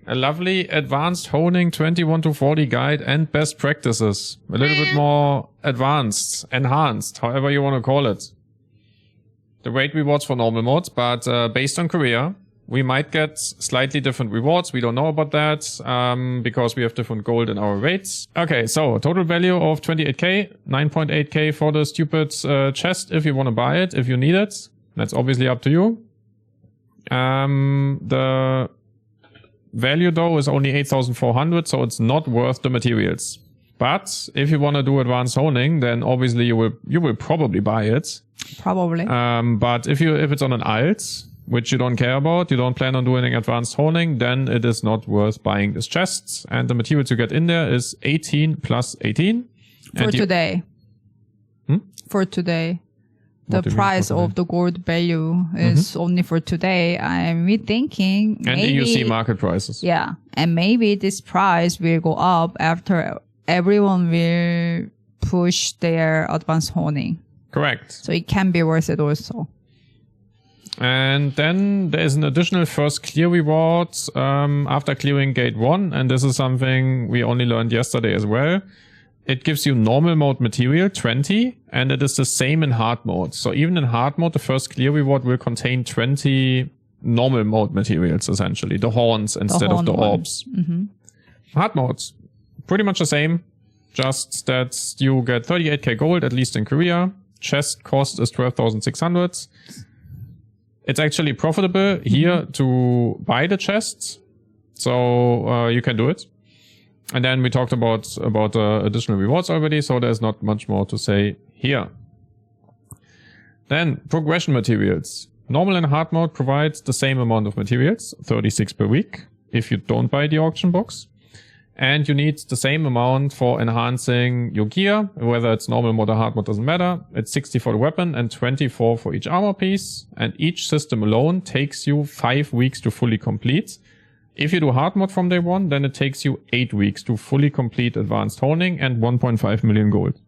a lovely advanced honing 21 to 40 guide and best practices. A little bit more advanced, enhanced, however you want to call it. The rate rewards for normal modes, but based on career, we might get slightly different rewards. We don't know about that because we have different gold in our rates. Okay, so total value of 28k, 9.8k for the stupid chest if you want to buy it, if you need it. That's obviously up to you. The value though is only 8,400, so it's not worth the materials. But if you want to do advanced honing, then obviously you will probably buy it. Probably. But if it's on an alt, which you don't care about, you don't plan on doing advanced honing, then it is not worth buying this chest. And the materials you get in there is 18 plus 18. For today. For today. The price of the gold value is only for today. I'm thinking and maybe... And you see market prices. Yeah. And maybe this price will go up after everyone will push their advanced honing. Correct. So it can be worth it also. And then there is an additional first clear reward after clearing gate 1. And this is something we only learned yesterday as well. It gives you normal mode material, 20, and it is the same in hard mode. So even in hard mode, the first clear reward will contain 20 normal mode materials, essentially. The horns instead of the orbs. Hard mode, pretty much the same. Just that you get 38k gold, at least in Korea. Chest cost is 12,600. It's actually profitable here to buy the chests. So you can do it. And then we talked about additional rewards already, so there's not much more to say here. Then progression materials. Normal and hard mode provides the same amount of materials, 36 per week, if you don't buy the auction box. And you need the same amount for enhancing your gear, whether it's normal mode or hard mode doesn't matter. It's 60 for the weapon and 24 for each armor piece. And each system alone takes you 5 weeks to fully complete. If you do hard mode from day 1, then it takes you 8 weeks to fully complete advanced honing and 1.5 million gold.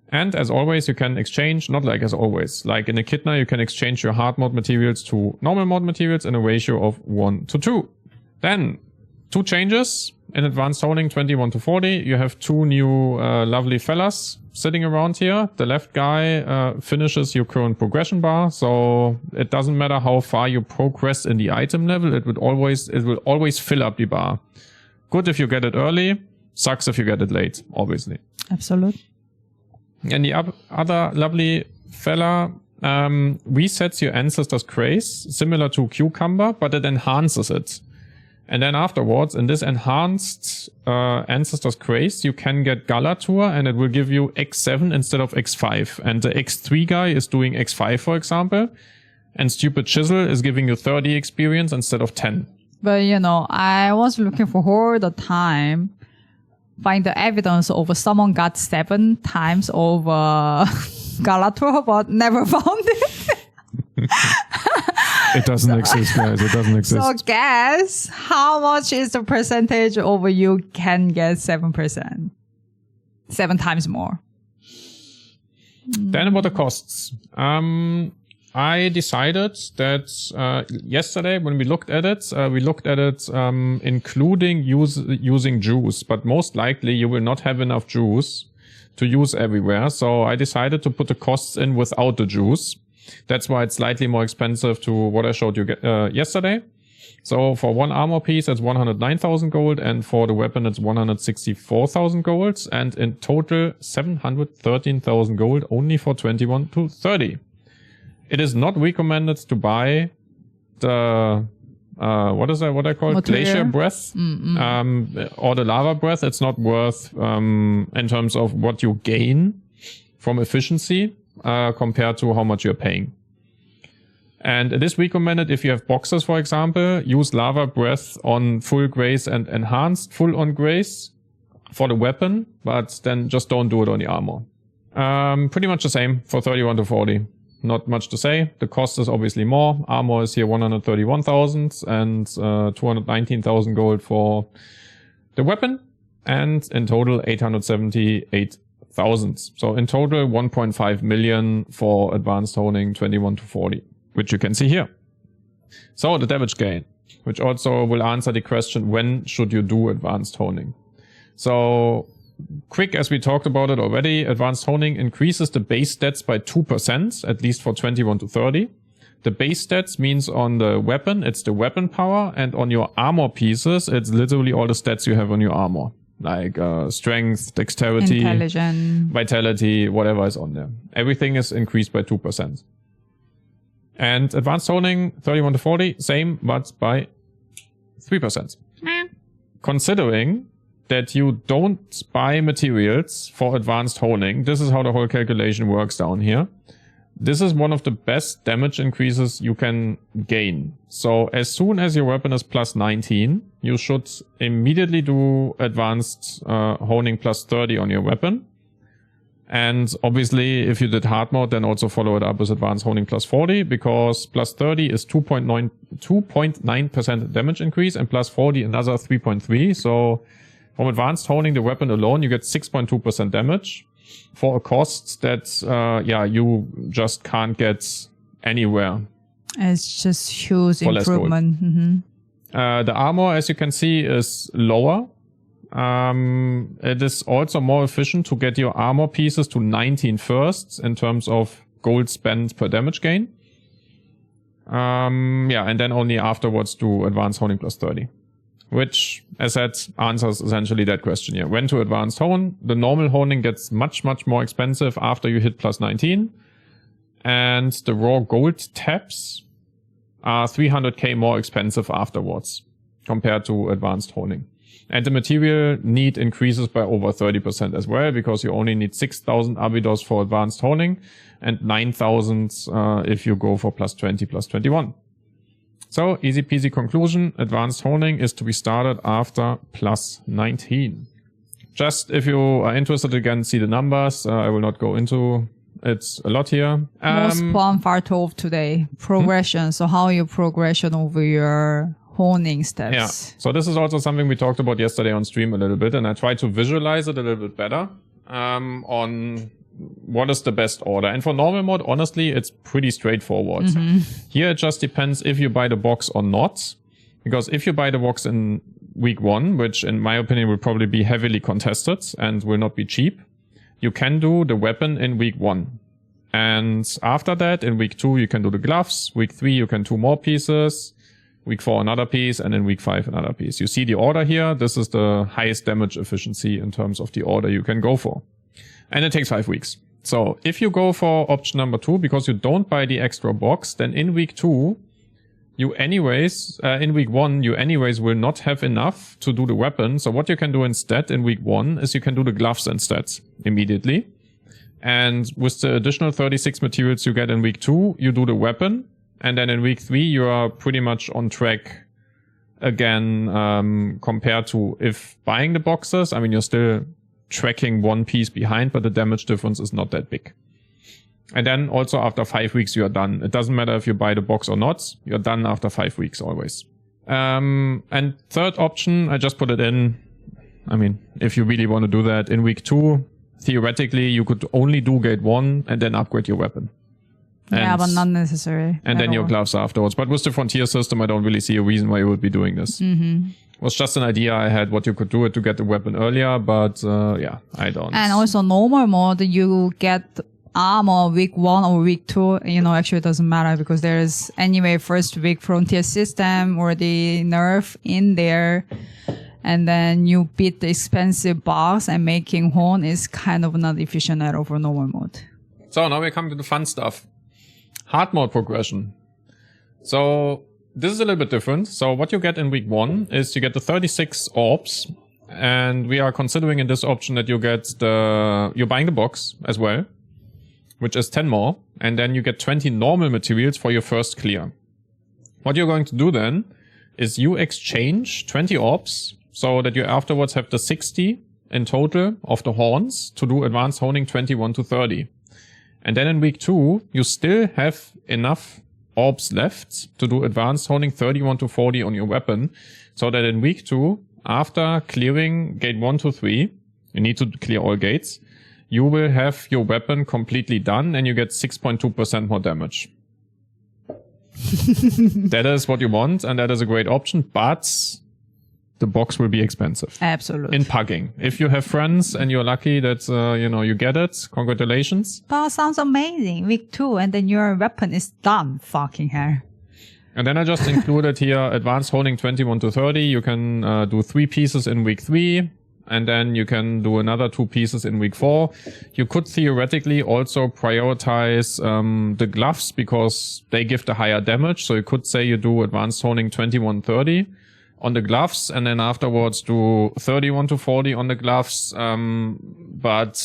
And as always, you can exchange, not like as always, like in Echidna, you can exchange your hard mode materials to normal mode materials in a ratio of 1 to 2. Then, 2 changes in advanced honing 21 to 40. You have 2 new lovely fellas sitting around here. The left guy finishes your current progression bar, so it doesn't matter how far you progress in the item level, it will always fill up the bar. Good if you get it early, sucks if you get it late, obviously. Absolutely. And the other lovely fella resets your ancestor's grace, similar to Cucumber, but it enhances it. And then afterwards, in this enhanced Ancestor's Grace, you can get Galatur, and it will give you X7 instead of X5. And the X3 guy is doing X5, for example. And Stupid Chisel is giving you 30 experience instead of 10. But, you know, I was looking for all the time, find the evidence of someone got 7 times over Galatur, but never found it. It doesn't exist, guys. It doesn't exist. So guess how much is the percentage over you can get 7%? 7 times more. Then about the costs. I decided that yesterday when we looked at it, including using juice, but most likely you will not have enough juice to use everywhere. So I decided to put the costs in without the juice. That's why it's slightly more expensive to what I showed you yesterday. So for 1 armor piece, it's 109,000 gold, and for the weapon, it's 164,000 gold, and in total, 713,000 gold only for 21 to 30. It is not recommended to buy the what I call it? Glacier breath, or the lava breath. It's not worth in terms of what you gain from efficiency. Compared to how much you're paying. And it is recommended if you have boxers, for example, use lava breath on full grace and enhanced full on grace for the weapon, but then just don't do it on the armor. Pretty much the same for 31 to 40. Not much to say. The cost is obviously more. Armor is here 131,000 and 219,000 gold for the weapon, and in total 878,000. So in total 1.5 million for advanced honing 21 to 40, which you can see here. So the damage gain. which also will answer the question, when should you do advanced honing? So quick, as we talked about it already, advanced honing increases the base stats by 2%, at least for 21 to 30. The base stats means on the weapon, it's the weapon power, and on your armor pieces, it's literally all the stats you have on your armor. Like strength, dexterity, intelligence, vitality, whatever is on there. Everything is increased by 2%. And advanced honing, 31 to 40, same, but by 3%. Considering that you don't buy materials for advanced honing, this is how the whole calculation works down here. This is one of the best damage increases you can gain. So as soon as your weapon is plus 19, you should immediately do advanced honing plus 30 on your weapon. And obviously, if you did hard mode, then also follow it up with advanced honing plus 40, because plus 30 is 2.9% damage increase, and plus 40 another 3.3. So from advanced honing the weapon alone, you get 6.2% damage for a cost that, you just can't get anywhere. It's just huge improvement. The armor, as you can see, is lower. It is also more efficient to get your armor pieces to 19 first in terms of gold spent per damage gain. And then only afterwards do advanced honing plus 30. Which, as said, answers essentially that question here. When to advanced hone? The normal honing gets much, much more expensive after you hit plus 19. And the raw gold tabs are 300k more expensive afterwards compared to advanced honing. And the material need increases by over 30% as well, because you only need 6,000 abidos for advanced honing and 9,000 if you go for plus 20, plus 21. So, easy peasy conclusion, advanced honing is to be started after plus 19. Just if you are interested, again, see the numbers. I will not go into it a lot here. Most important part of today, progression. So how you progression over your honing steps. Yeah. So this is also something we talked about yesterday on stream a little bit, and I tried to visualize it a little bit better on what is the best order. And for normal mode, honestly, it's pretty straightforward. Here it just depends if you buy the box or not. Because if you buy the box in week 1, which in my opinion will probably be heavily contested and will not be cheap, you can do the weapon in week 1. And after that, in week 2, you can do the gloves. Week 3, you can do more pieces. Week 4, another piece. And in week 5, another piece. You see the order here. This is the highest damage efficiency in terms of the order you can go for. And it takes 5 weeks. So if you go for option number 2, because you don't buy the extra box, then in week 2, you anyways, in week 1, you anyways will not have enough to do the weapon. So what you can do instead in week 1 is you can do the gloves instead immediately. And with the additional 36 materials you get in week 2, you do the weapon. And then in week 3, you are pretty much on track again, compared to if buying the boxes. I mean, you're still tracking one piece behind, but the damage difference is not that big. And then also after 5 weeks, you are done. It doesn't matter if you buy the box or not. You're done after 5 weeks always. And third option, I just put it in. I mean, if you really want to do that in week 2, theoretically, you could only do gate 1 and then upgrade your weapon. Yeah, but not necessary. And then your gloves afterwards. But with the frontier system, I don't really see a reason why you would be doing this. It was just an idea I had what you could do it to get the weapon earlier, but I don't. And also normal mode, you get armor week 1 or week 2, actually it doesn't matter because there is anyway first week frontier system or the nerf in there. And then you beat the expensive boss, and making hone is kind of not efficient at all for normal mode. So now we come to the fun stuff. Hard mode progression. So this is a little bit different. So what you get in week 1 is you get the 36 orbs, and we are considering in this option that you get you're buying the box as well, which is 10 more, and then you get 20 normal materials for your first clear. What you're going to do then is you exchange 20 orbs so that you afterwards have the 60 in total of the horns to do advanced honing 21 to 30. And then in week 2, you still have enough orbs left to do advanced honing 31 to 40 on your weapon, so that in week 2, after clearing gate 1 to 3, you need to clear all gates, you will have your weapon completely done and you get 6.2% more damage. That is what you want, and that is a great option, but the box will be expensive. Absolutely. In pugging. If you have friends and you're lucky that, you get it, congratulations. But sounds amazing. Week 2, and then your weapon is done. Fucking hell. And then I just included here advanced honing 21 to 30. You can do 3 pieces in week 3. And then you can do another 2 pieces in week 4. You could theoretically also prioritize the gloves because they give the higher damage. So you could say you do advanced honing 21-30 on the gloves, and then afterwards do 31 to 40 on the gloves. But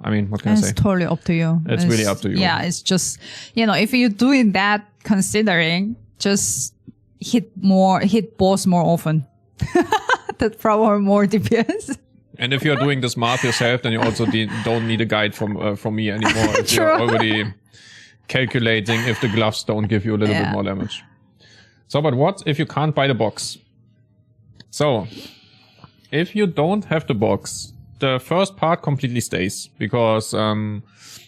I mean, what can I say? It's totally up to you. It's really up to you. Yeah, it's just, if you're doing that, considering, just hit boss more often. That probably more DPS. And if you're doing this math yourself, then you also don't need a guide from me anymore. If you're already calculating if the gloves don't give you a little bit more damage. So, but what if you can't buy the box? So, if you don't have the box, the first part completely stays because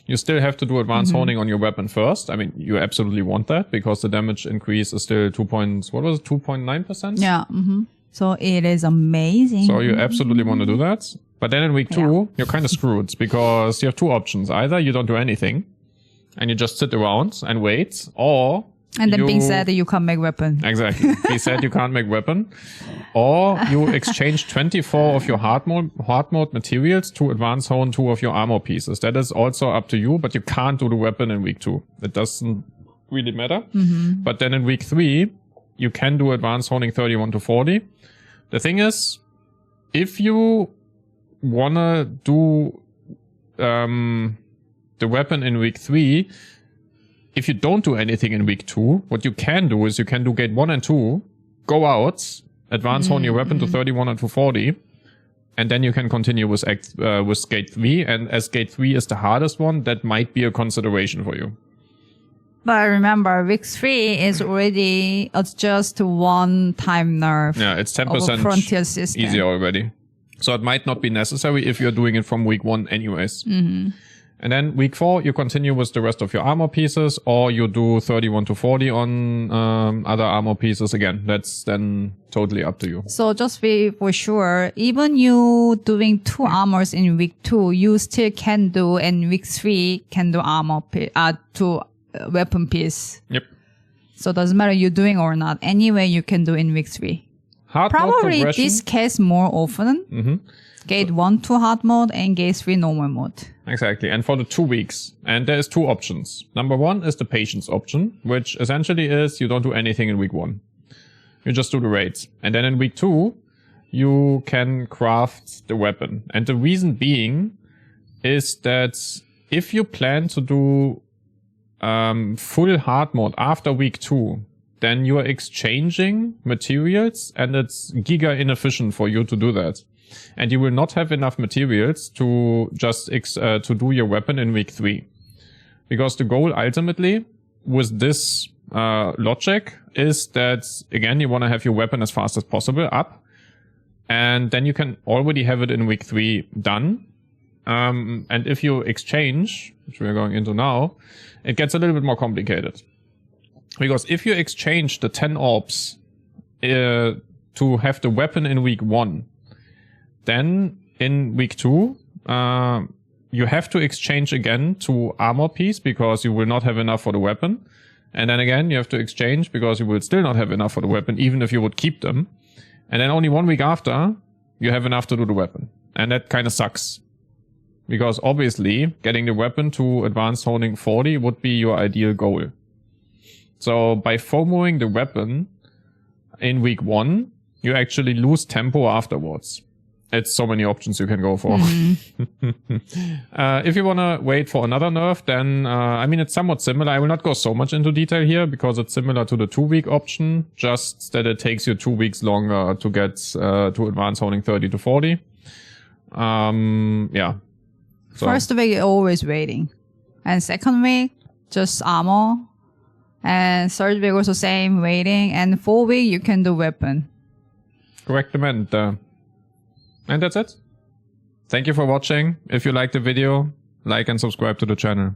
you still have to do advanced honing on your weapon first. I mean, you absolutely want that because the damage increase is still 2.9%? Yeah. So it is amazing. So you absolutely want to do that. But then in week 2, you're kind of screwed because you have 2 options. Either you don't do anything and you just sit around and wait, or and then being said that you can't make weapon. Exactly. He said you can't make weapon. Or you exchange 24 of your hard mode materials to advance hone 2 of your armor pieces. That is also up to you, but you can't do the weapon in week 2. It doesn't really matter. But then in week 3, you can do advanced honing 31 to 40. The thing is, if you wanna do the weapon in week 3, if you don't do anything in week 2, what you can do is you can do gate 1 and 2, go out, advance hone your weapon to 31 and to 40, and then you can continue with gate 3. And as gate 3 is the hardest one, that might be a consideration for you. But remember, week 3 is already just one-time nerf. Yeah, it's 10% frontier system. easier already. So it might not be necessary if you're doing it from week 1 anyways. And then week 4, you continue with the rest of your armor pieces, or you do 31 to 40 on other armor pieces. Again, that's then totally up to you. So just be for sure, even you doing 2 armors in week 2, you still can do, in week 3 can do weapon piece. Yep. So it doesn't matter you're doing or not. Anyway, you can do in week 3. Hard mode Probably progression. this case more often. Gate 1 to hard mode and gate 3 normal mode. Exactly. And for the 2 weeks. And there's 2 options. Number 1 is the patience option, which essentially is you don't do anything in week 1. You just do the raids. And then in week 2, you can craft the weapon. And the reason being is that if you plan to do full hard mode after week 2, then you are exchanging materials and it's giga inefficient for you to do that. And you will not have enough materials to just to do your weapon in week 3. Because the goal ultimately with this logic is that, again, you want to have your weapon as fast as possible up. And then you can already have it in week 3 done. And if you exchange, which we're going into now, it gets a little bit more complicated. Because if you exchange the 10 orbs to have the weapon in week 1, then in week 2, you have to exchange again to armor piece because you will not have enough for the weapon. And then again, you have to exchange because you will still not have enough for the weapon, even if you would keep them. And then only 1 week after, you have enough to do the weapon. And that kind of sucks. Because obviously, getting the weapon to advanced honing 40 would be your ideal goal. So by FOMOing the weapon in week 1, you actually lose tempo afterwards. It's so many options you can go for. If you want to wait for another nerf, then, I mean, it's somewhat similar. I will not go so much into detail here because it's similar to the 2-week option, just that it takes you 2 weeks longer to get to advanced honing 30 to 40. Yeah. So. First week, you're always waiting. And second week, just armor. And third week, also same, waiting. And 4th week, you can do weapon. Correct amend. And that's it. Thank you for watching. If you liked the video, like and subscribe to the channel.